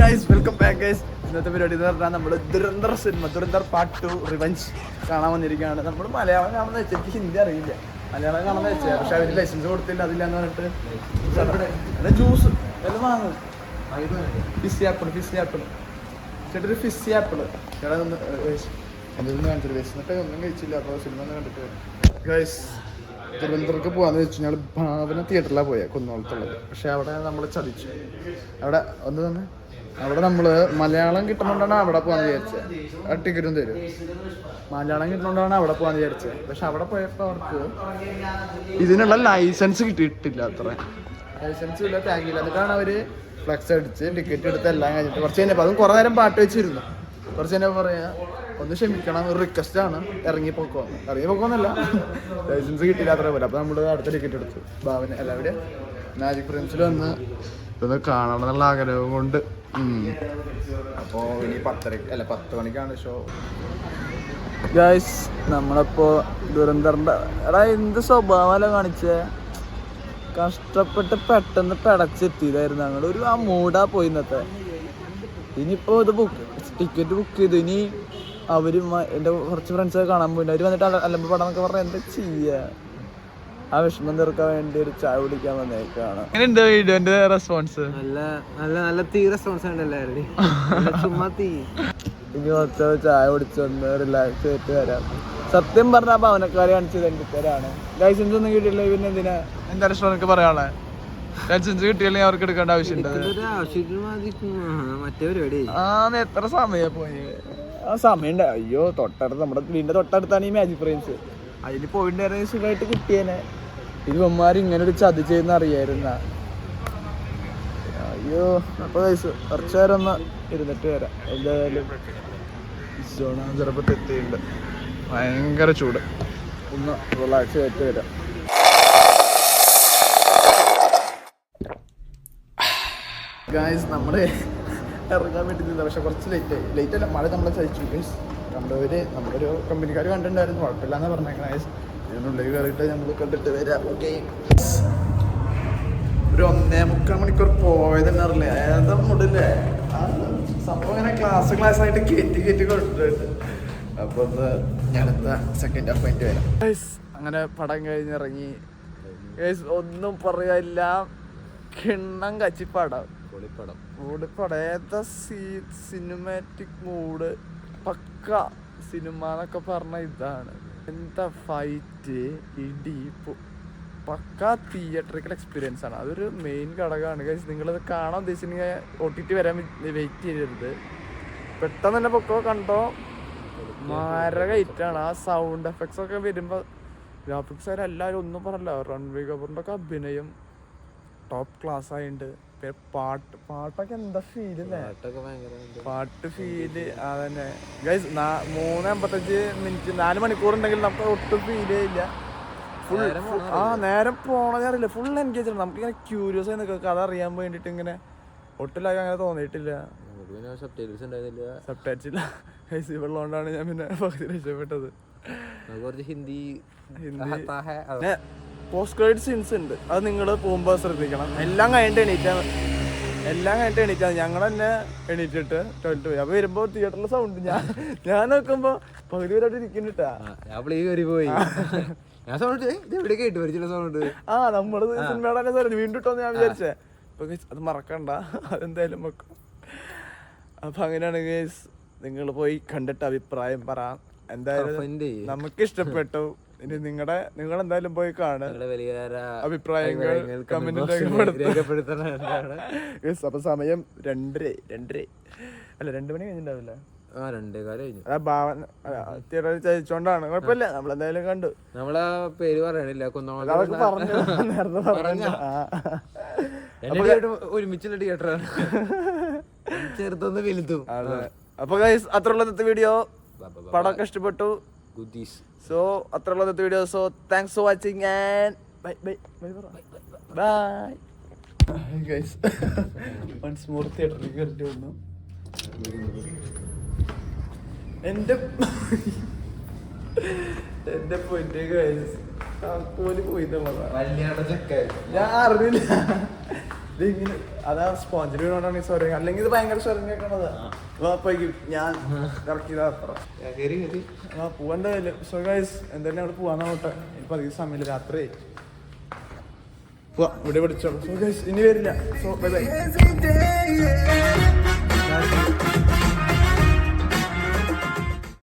Guys welcome back guys. ഇന്നത്തെ പരിപാടി എന്ന് പറഞ്ഞാൽ നമ്മൾ Dhurandhar cinema Dhurandhar part 2 revenge കാണാൻ വന്നിരിക്കുകയാണ്. നമ്മൾ മലയാളം കാണുന്ന വെച്ചാൽ എനിക്ക് ഹിന്ദി അറിയില്ല, മലയാളം കാണുന്ന വെച്ചാൽ പക്ഷെ അവർ ലൈസൻസ് കൊടുത്തില്ല, അതില്ലാന്ന് പറഞ്ഞിട്ട് ജ്യൂസ് എല്ലാം വാങ്ങും. ഫിസ് ആപ്പിൾ ചേട്ടാ ഒരു ഫിസ് ആപ്പിൾ ചേട്ടാ എന്തെങ്കിലും കാണിച്ചിട്ട് വെച്ചിട്ട് ഒന്നും കഴിച്ചില്ല. അപ്പോൾ സിനിമ ഒന്നും കണ്ടിട്ട് ഗൈസ് തിരുവനന്തപുരത്ത് പോകാന്ന് വെച്ച് കഴിഞ്ഞാൽ ഭാവന തിയേറ്ററിലാണ് പോയത് കുന്നോളത്തുള്ളത്. പക്ഷെ അവിടെ നമ്മൾ ചതിച്ചു. അവിടെ ഒന്ന് തന്നെ അവിടെ നമ്മൾ മലയാളം കിട്ടുന്നതുകൊണ്ടാണ് അവിടെ പോകാൻ വിചാരിച്ചത്. ആ ടിക്കറ്റും തരും. മലയാളം കിട്ടുന്നതുകൊണ്ടാണ് അവിടെ പോകാൻ വിചാരിച്ചത്. പക്ഷെ അവിടെ പോയപ്പോൾ അവർക്ക് ഇതിനുള്ള ലൈസൻസ് കിട്ടിയിട്ടില്ല. അത്ര ലൈസൻസ് ഇല്ല, ടാഗില്ല. എന്നിട്ടാണ് അവർ ഫ്ലെക്സ് അടിച്ച് ടിക്കറ്റ് എടുത്ത് എല്ലാം കഴിഞ്ഞിട്ട് കുറച്ച് കഴിഞ്ഞപ്പോൾ അതും കുറേ നേരം പാട്ട് വെച്ചിരുന്നു. കുറച്ച് കഴിഞ്ഞാൽ പറയാ ഒന്ന് ക്ഷമിക്കണം, ഒരു റിക്വസ്റ്റ് ആണ്, ഇറങ്ങിപ്പോക്കോന്നല്ല ലൈസൻസ് കിട്ടിയില്ല അത്ര പോലെ. അപ്പോൾ നമ്മൾ അടുത്ത ടിക്കറ്റ് എടുത്തു. ഭാവന എല്ലാവരും മാജിക് ഫ്രെയിംസിൽ വന്ന് ഇതൊന്ന് കാണണം എന്നുള്ള ആഗ്രഹം കൊണ്ട്. അപ്പോൾ ഇനി 10 മണിക്കാണ് ഷോ. ഗൈസ് നമ്മളപ്പോൾ ദുരന്തറിൻ്റെ എടാ എന്ത് സ്വഭാവമല്ല കാണിച്ചേ. കഷ്ടപ്പെട്ട് പെട്ടെന്ന് പിടച്ചെത്തിയതായിരുന്നു ഞങ്ങൾ. ഒരു ആ മൂടാ പോയി ഇന്നത്തെ. ഇനിയിപ്പോൾ ഇത് ടിക്കറ്റ് ബുക്ക് ചെയ്തു. ഇനി അവരും എൻ്റെ കുറച്ച് ഫ്രണ്ട്സൊക്കെ കാണാൻ പോയിട്ട് അവർ വന്നിട്ട് അലമ്പ് പടം എന്നൊക്കെ പറഞ്ഞാൽ എന്താ ചെയ്യുക. ആ വിഷമം തീർക്കാൻ വേണ്ടി ഒരു ചായ കുടിക്കാൻ വന്നേക്കാണ്. എങ്ങനെയുണ്ട് വീഡിയോന്റെ റെസ്പോൺസ്? നല്ല തീ റെസ്പോൺസ് ഉണ്ടല്ലേ. ചുമ്മാ തീ. ഇനി കുറച്ച് ചായ കുടിച്ചൊന്ന് റിലാക്സ് ആയിട്ട് വരാം. സത്യം പറഞ്ഞ ഭവനക്കാരെ കാണിച്ചത് എൻ്റെ പേരാണ്. ലൈസൻസ് ഒന്നും കിട്ടിയില്ല. പിന്നെ എന്തിനാ എന്താ ഇഷ്ടം എനിക്ക് പറയാനുള്ളത്? ലൈസൻസ് കിട്ടിയില്ലെങ്കിൽ അവർക്ക് എടുക്കേണ്ട ആവശ്യമുണ്ട്. എത്ര സമയം പോയി? ആ സമയമുണ്ട്. അയ്യോ തൊട്ടടുത്ത് നമ്മുടെ വീടിൻ്റെ തൊട്ടടുത്താണ് ഈ മാജിക് ഫ്രെയിംസ്. അതിൽ പോയിട്ടുണ്ടായിരുന്നെങ്കിൽ സുഖമായിട്ട് കിട്ടിയേനെ. ഇരുവന്മാർ ഇങ്ങനെ ഒരു ചതി ചെയ്യുന്ന അറിയായിരുന്ന. അയ്യോ അപ്പോൾ കുറച്ച് നേരം ഒന്ന് ഇരുന്നിട്ട് വരാം. എന്തായാലും ചെറുപ്പത്തിൽ എത്തിയിട്ടുണ്ട്. ഭയങ്കര ചൂട്. ഒന്ന് റിലാക്സ് ആയിട്ട് വരാം. ഗായ്സ് നമ്മൾ ഇറങ്ങാൻ വേണ്ടി നിന്നത് പക്ഷെ കുറച്ച് ലേറ്റ് അല്ല, മഴ നമ്മളെ ചതിച്ചു. ഗൈസ് നമ്മുടെ ഒരു കമ്പനിക്കാർ കണ്ടിട്ടുണ്ടായിരുന്നു, കുഴപ്പമില്ലാന്ന് പറഞ്ഞേക്കണം. ഗൈസ് ഇതിനുള്ളിൽ കയറിയിട്ട് നമ്മൾ കണ്ടിട്ട് വരാം. ഓക്കെ ഒരു 1.25 മണിക്കൂർ പോയതെന്ന് അറിയില്ല. ഏതാ മുടില്ലേ ആ സംഭവം ഇങ്ങനെ ക്ലാസ് ആയിട്ട് കയറ്റി കൊണ്ടിട്ടുണ്ട്. അപ്പോൾ ഒന്ന് ഞാനെന്താ സെക്കൻഡ് ഹാഫ് പോയിന്റ് വരാം. ഗൈസ് അങ്ങനെ പടം കഴിഞ്ഞിറങ്ങി. ഗൈസ് ഒന്നും പറയാനില്ല, കിണ്ണം കച്ചിപ്പടം. സിനിമാറ്റിക് മൂഡ് പക്ക സിനിമ എന്നൊക്കെ പറഞ്ഞ ഇതാണ്. എന്താ ഫൈറ്റ്, ഇടി, പക്ക തിയേറ്ററിക്കൽ എക്സ്പീരിയൻസ് ആണ്. അതൊരു മെയിൻ ഘടകമാണ്. ഗൈസ് നിങ്ങളത് കാണാൻ ഉദ്ദേശിച്ചിട്ടുണ്ടെങ്കിൽ OTT വരാൻ വെയിറ്റ് ചെയ്യരുത്, പെട്ടെന്ന് തന്നെ പൊക്കോ കണ്ടോ. മാരക ഹിറ്റാണ്. ആ സൗണ്ട് എഫക്ട്സ് ഒക്കെ വരുമ്പോൾ ഗ്രാഫിക്സ് ആയാലും എല്ലാവരും ഒന്നും പറയല്ല. രൺബീർ കപൂറിൻ്റെ ഒക്കെ അഭിനയം ടോപ്പ് ക്ലാസ് ആയിട്ടുണ്ട്. പിന്നെ പാട്ടൊക്കെ എന്താ ഫീലല്ലേ, പാട്ട് ഫീല് അതന്നെ. ഗൈസ് 3:55 4 മണിക്കൂർ ഉണ്ടെങ്കിൽ നമുക്ക് ഒട്ടും ഫീൽ ചെയ്യില്ല. ഫുൾ നേരം പോണതേ അറിയില്ല. ഫുൾ എൻഗേജ് ആണ്. നമുക്കിങ്ങനെ ക്യൂരിയസ് ആയി നിൽക്കുക കഥ അറിയാൻ വേണ്ടിയിട്ട്. ഇങ്ങനെ ഒട്ടിലായി അങ്ങനെ തോന്നിയിട്ടില്ല. സബ്ടൈറ്റിൽസ് ഇല്ല ഗൈസ്. ഇവളുകൊണ്ടാണ് ഞാൻ പിന്നെ പകുതി രക്ഷപ്പെട്ടത്. ഹിന്ദി പോസ്റ്റ് ക്രെഡിറ്റ് സീൻസ് ഉണ്ട്. അത് നിങ്ങൾ പോകുമ്പോൾ ശ്രദ്ധിക്കണം. എല്ലാം കഴിഞ്ഞിട്ട് എണീറ്റാണ് ഞങ്ങൾ തന്നെ എണീറ്റിട്ട് 12 പോയി. അപ്പോൾ വരുമ്പോൾ തിയേറ്ററിൽ സൗണ്ട് ഞാൻ നോക്കുമ്പോൾ പകുതി പേരായിട്ട് ഇരിക്കുന്നുട്ടാ. നമ്മള് സിനിമയുടെ വീണ്ടും ഇട്ടോന്ന് ഞാൻ വിചാരിച്ചേ. അപ്പൊ അത് മറക്കണ്ട, അതെന്തായാലും വെക്കും. അപ്പൊ അങ്ങനെയാണ് ഗൈസ്. നിങ്ങൾ പോയി കണ്ടിട്ട് അഭിപ്രായം പറ. എന്തായാലും നമുക്ക് ഇഷ്ടപ്പെട്ടു. ഇനി നിങ്ങൾ എന്തായാലും പോയി കാണാൻ അഭിപ്രായങ്ങൾ കമന്റ് രേഖപ്പെടുത്തണം. അപ്പൊ സമയം 2:30 അല്ല 2 മണി കഴിഞ്ഞിട്ടുണ്ടാവില്ല. 2:15 തിയേറ്ററിൽ ചതിച്ചോണ്ടാണ്. കുഴപ്പമില്ല, നമ്മളെന്തായാലും കണ്ടു. നമ്മളെ പേര് പറയണില്ല, ഒരുമിച്ചുള്ള തിയേറ്ററാണ്, ചെറുതൊന്ന് വലുതും. അപ്പൊ ഗൈസ് അത്രയുള്ള ഇന്നത്തെ വീഡിയോ. പടമൊക്കെ ഇഷ്ടപ്പെട്ടു. സോ അത്രയുള്ള ഇന്നത്തെ video. So thanks for watching and bye bye bye bye guys. Once more തിയേറ്ററിൽ കയറിട്ട് വന്നു. എന്റെ പൊന്നെ ഗൈസ് പോയി ഞാൻ അറിഞ്ഞില്ല. ഇത് ഇങ്ങനെ അതാ സ്പോഞ്ചിൽ വീണോണ്ടാണ് ഈ സ്വരം, അല്ലെങ്കിൽ ഇത് ഭയങ്കര സ്വരം കേൾക്കണത്. ഞാൻ കറക്കിയതാ അത്ര പോവാൻ്റെ. സോ ഗൈസ് എന്തായാലും അവിടെ പോവാൻ നോട്ടെ, ഇപ്പൊ അധികം സമയമില്ല, രാത്രി പോവാ, ഇവിടെ പിടിച്ചോളൂ. സോ ഗൈസ് ഇനി വരില്ല. So bye bye.